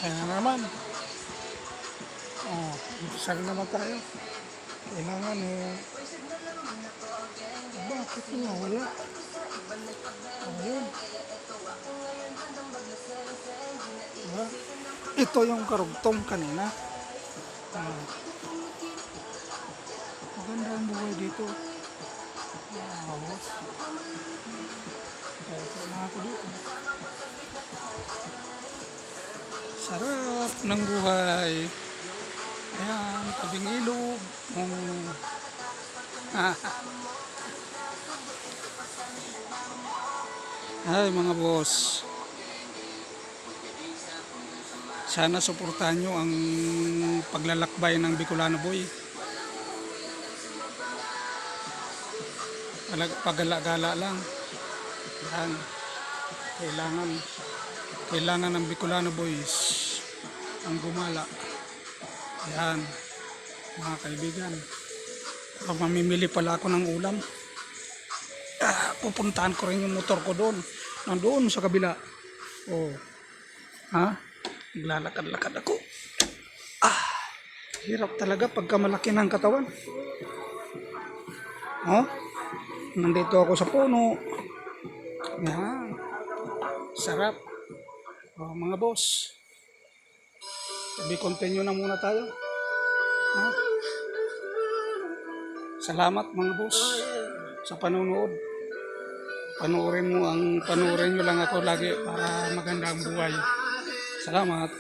Ayan na naman. Oh, saan naman tayo? Kailangan bakit nga wala? Ayun. Diba? Ito yung karugtong kanina. Ah, maganda ang buhay dito. Wow. Kaya na ako dito. Sarap ng buhay. Ayan, tabing ilog. Ay mga boss. Sana suportahan nyo ang paglalakbay ng Bicolano Boy. Pagala-gala lang. Yan. Kailangan ng Bicolano Boys ang gumala. Yan. Mga kaibigan. Pag mamimili pala ako ng ulam, pupuntahan ko rin yung motor ko doon. Nandoon sa kabila. Oh. Ha? Naglalakad-lakad ako. Hirap talaga pagka malaki ng katawan. Oh? Nandito ako sa puno. Yan. Sarap. Oh, mga boss. Continue na muna tayo. Ha? Salamat mga boss sa panonood. Panoorin nyo lang ako lagi para maganda ang buhay. Salamat.